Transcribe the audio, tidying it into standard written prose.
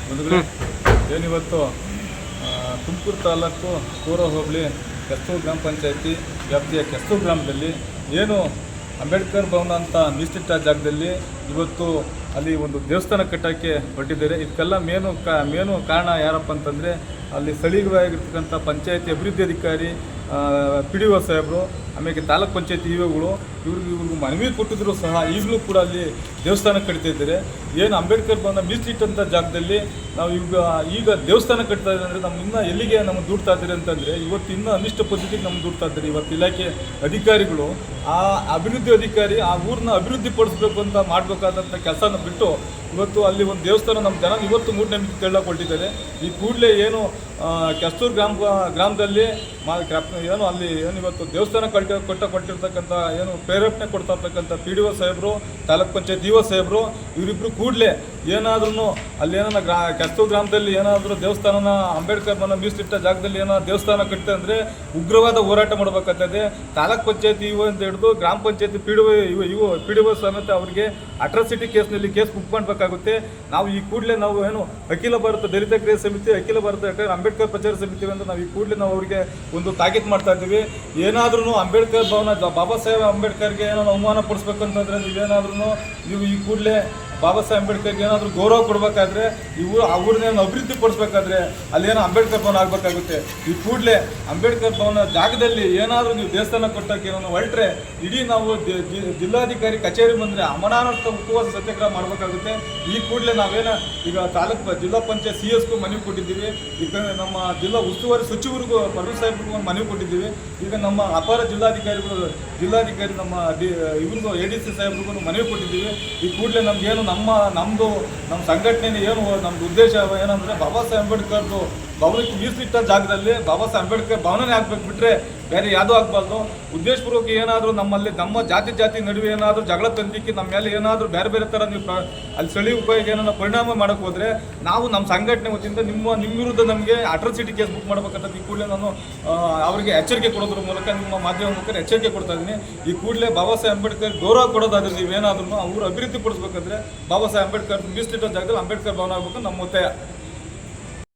ಬಂಧುಗಳೇ, ಏನಿವತ್ತು ತುಮಕೂರು ತಾಲೂಕು ಕೂರ ಹೋಬಳಿ ಕೆಸ್ತೂರು ಗ್ರಾಮ ಪಂಚಾಯತಿ ವ್ಯಾಪ್ತಿಯ ಕೆಸ್ತೂರು ಗ್ರಾಮದಲ್ಲಿ ಏನು ಅಂಬೇಡ್ಕರ್ ಭವನ ಅಂತ ಮೀಸಲಿಟ್ಟ ಜಾಗದಲ್ಲಿ ಇವತ್ತು ಅಲ್ಲಿ ಒಂದು ದೇವಸ್ಥಾನ ಕಟ್ಟೋಕ್ಕೆ ಹೊರಟಿದ್ದಾರೆ. ಇದಕ್ಕೆಲ್ಲ ಮೇನು ಕಾರಣ ಯಾರಪ್ಪ ಅಂತಂದರೆ ಅಲ್ಲಿ ಸ್ಥಳೀಯವಾಗಿರ್ತಕ್ಕಂಥ ಪಂಚಾಯತಿ ಅಭಿವೃದ್ಧಿ ಅಧಿಕಾರಿ PDO ಸಾಹೇಬರು, ಆಮೇಲೆ ತಾಲೂಕ್ ಪಂಚಾಯತಿ ಇವುಗಳು ಇವ್ರಿಗೂ ಮನವಿ ಕೊಟ್ಟಿದ್ರು ಸಹ ಈಗಲೂ ಕೂಡ ಅಲ್ಲಿ ದೇವಸ್ಥಾನ ಕಟ್ತಾ ಇದ್ದಾರೆ. ಏನು ಅಂಬೇಡ್ಕರ್ ಭವನ ಮೀಸಲಿಟ್ಟಂಥ ಜಾಗದಲ್ಲಿ ನಾವು ಈಗ ದೇವಸ್ಥಾನ ಕಟ್ತಾ ಇದ್ದಾರೆ ಅಂದರೆ ನಮ್ಮ ಇನ್ನೂ ಎಲ್ಲಿಗೆ ನಮ್ಮ ದುಡ್ತಾ ಇದ್ದಾರೆ ಅಂತಂದರೆ ಇವತ್ತು ಇನ್ನೂ ಅನಿಷ್ಟ ಪದ್ಧತಿಗೆ ನಮ್ಮ ದುಡ್ತಾ ಇದ್ದಾರೆ. ಇವತ್ತು ಇಲಾಖೆ ಅಧಿಕಾರಿಗಳು ಆ ಅಭಿವೃದ್ಧಿ ಅಧಿಕಾರಿ ಆ ಊರನ್ನ ಅಭಿವೃದ್ಧಿ ಪಡಿಸ್ಬೇಕು ಅಂತ ಮಾಡಬೇಕಾದಂಥ ಕೆಲಸನ ಬಿಟ್ಟು ಇವತ್ತು ಅಲ್ಲಿ ಒಂದು ದೇವಸ್ಥಾನ ನಮ್ಮ ಜನ ಇವತ್ತು ಮೂಢನಂಬಿಕೆ ತೆಳ್ಳಕೊಟ್ಟಿದ್ದಾರೆ. ಈ ಕೂಡಲೇ ಏನು ಕೆಸ್ತೂರು ಗ್ರಾಮದಲ್ಲಿ ಏನು ಅಲ್ಲಿ ಏನು ಇವತ್ತು ದೇವಸ್ಥಾನ ಕೊಟ್ಟಿರ್ತಕ್ಕಂಥ ಏನು ಪ್ರೇರೇಪಣೆ ಕೊಡ್ತಾ ಇರ್ತಕ್ಕಂಥ PDO ಸಾಹೇಬರು, ತಾಲೂಕ್ ಪಂಚಾಯತ್ EO ಸಾಹೇಬರು ಇವರಿಬ್ಬರು ಕೂಡಲೇ ಏನಾದ್ರೂ ಅಲ್ಲಿ ಕೆಸ್ತೂರು ಗ್ರಾಮದಲ್ಲಿ ಏನಾದರೂ ದೇವಸ್ಥಾನನ ಅಂಬೇಡ್ಕರ್ ಭವನ ಮೀಸಲಿಟ್ಟ ಜಾಗದಲ್ಲಿ ಏನಾದ್ರು ದೇವಸ್ಥಾನ ಕಟ್ಟಿದೆ ಅಂದರೆ ಉಗ್ರವಾದ ಹೋರಾಟ ಮಾಡಬೇಕಾಗ್ತದೆ. ತಾಲೂಕ್ ಪಂಚಾಯತ್ EO ಅಂತ ಹಿಡಿದು ಗ್ರಾಮ ಪಂಚಾಯತಿ PDO ಸಮೇತ ಅವರಿಗೆ ಅಟ್ರಾಸಿಟಿ ಕೇಸ್ನಲ್ಲಿ ಕೇಸ್ ಬುಕ್ ಮಾಡಬೇಕಾಗುತ್ತೆ. ನಾವು ಈ ಕೂಡಲೇ ನಾವು ಏನು ಅಖಿಲ ಭಾರತ ದಲಿತ ಕ್ರಿಯಾ ಸಮಿತಿ, ಅಖಿಲ ಭಾರತ ಅಂಬೇಡ್ಕರ್ ಪ್ರಚಾರ ಸಮಿತಿ ಅಂತ ನಾವು ಈ ಕೂಡಲೇ ನಾವು ಅವರಿಗೆ ಒಂದು ತಾಕೀತು ಮಾಡ್ತಾ ಇದ್ದೀವಿ. ಏನಾದ್ರೂ ಅಂಬೇಡ್ಕರ್ ಭವನ ಬಾಬಾ ಸಾಹೇಬ್ ಅಂಬೇಡ್ಕರ್ಗೆ ಏನೋ ಅವಮಾನ ಪಡಿಸ್ಬೇಕಂತಂದರೆ ನೀವು ಈ ಕೂಡಲೇ ಬಾಬಾ ಸಾಹೇಬ್ ಅಂಬೇಡ್ಕರ್ಗೆ ಏನಾದರೂ ಗೌರವ ಕೊಡಬೇಕಾದ್ರೆ ಆ ಊರನ್ನೇನು ಅಭಿವೃದ್ಧಿ ಪಡಿಸ್ಬೇಕಾದ್ರೆ ಅಲ್ಲೇನೋ ಅಂಬೇಡ್ಕರ್ ಭವನ ಆಗಬೇಕಾಗುತ್ತೆ. ಈ ಕೂಡಲೇ ಅಂಬೇಡ್ಕರ್ ಭವನ ಜಾಗದಲ್ಲಿ ಏನಾದರೂ ನೀವು ದೇವಸ್ಥಾನ ಕೊಟ್ಟಕ್ಕೆ ಏನೋ ಹೊರಟ್ರೆ ಇಡೀ ನಾವು ಜಿಲ್ಲಾಧಿಕಾರಿ ಕಚೇರಿ ಬಂದರೆ ಅಮರನಾಥ ಉಪವಾಸ ಸತ್ಯಾಗ್ರಹ ಮಾಡಬೇಕಾಗುತ್ತೆ. ಈ ಕೂಡಲೇ ಈಗ ಜಿಲ್ಲಾ ಪಂಚಾಯತ್ CS ಮನವಿ ಕೊಟ್ಟಿದ್ದೀವಿ. ಈಗ ನಮ್ಮ ಜಿಲ್ಲಾ ಉಸ್ತುವಾರಿ ಸಚಿವರಿಗೂ ಪರಮೇಶ್ ಸಾಹೇಬ್ರಿಗೂ ಒಂದು ಮನವಿ ಕೊಟ್ಟಿದ್ದೀವಿ. ಈಗ ನಮ್ಮ ಅಪರ ಜಿಲ್ಲಾಧಿಕಾರಿ ನಮ್ಮ ಇವ್ರಿಗೂ ADC ಸಾಹೇಬ್ರಿಗೂ ಮನವಿ ಕೊಟ್ಟಿದ್ದೀವಿ. ಈ ಕೂಡಲೇ ನಮಗೇನು ನಮ್ಮ ಸಂಘಟನೆ ಏನು ನಮ್ದು ಉದ್ದೇಶ ಏನಂದರೆ ಬಾಬಾ ಸಾಹೇಬ್ ಅಂಬೇಡ್ಕರ್ದು ಭವನಕ್ಕೆ ಮೀಸಲಿಟ್ಟ ಜಾಗದಲ್ಲಿ ಬಾಬಾ ಸಾಹೇಬ್ ಅಂಬೇಡ್ಕರ್ ಭವನನೇ ಆಗ್ಬೇಕು, ಬಿಟ್ಟರೆ ಬೇರೆ ಯಾವುದೂ ಆಗಬಾರ್ದು. ಉದ್ದೇಶಪೂರ್ವಕ ಏನಾದರೂ ನಮ್ಮ ಜಾತಿ ನಡುವೆ ಏನಾದರೂ ಜಗಳ ತಂದಿಕ್ಕೆ ನಮ್ಮ ಮೇಲೆ ಏನಾದರೂ ಬೇರೆ ಥರ ನೀವು ಅಲ್ಲಿ ಸ್ಥಳೀಯ ಉಪಯೋಗ ಏನಾದ್ರು ಪರಿಣಾಮ ಮಾಡೋಕ್ಕೆ ಹೋದರೆ ನಾವು ನಮ್ಮ ಸಂಘಟನೆ ವತಿಯಿಂದ ನಿಮ್ಮ ವಿರುದ್ಧ ನಮಗೆ ಅಟ್ರಾಸಿಟಿ ಕೇಸ್ ಬುಕ್ ಮಾಡಬೇಕಂತ ಈ ಕೂಡಲೇ ನಾನು ಅವರಿಗೆ ಎಚ್ಚರಿಕೆ ಕೊಡೋದ್ರ ಮೂಲಕ ನಿಮ್ಮ ಮಾಧ್ಯಮ ಮೂಲಕ ಎಚ್ಚರಿಕೆ ಕೊಡ್ತಾ ಇದ್ದೀನಿ. ಈ ಕೂಡಲೇ ಬಾಬಾ ಸಾಹೇಬ್ ಅಂಬೇಡ್ಕರ್ ಗೌರವ ಕೊಡೋದಾದ್ರೆ ನೀವೇನಾದ್ರೂ ಅವರು ಅಭಿವೃದ್ಧಿ ಪಡಿಸ್ಬೇಕಂದ್ರೆ ಬಾಬಾ ಸಾಹೇಬ್ ಅಂಬೇಡ್ಕರ್ ಮೀಸಲಿಟ್ಟ ಜಾಗದಲ್ಲಿ ಅಂಬೇಡ್ಕರ್ ಭವನ ಆಗಬೇಕು ನಮ್ಮ ಒತ್ತಾಯ.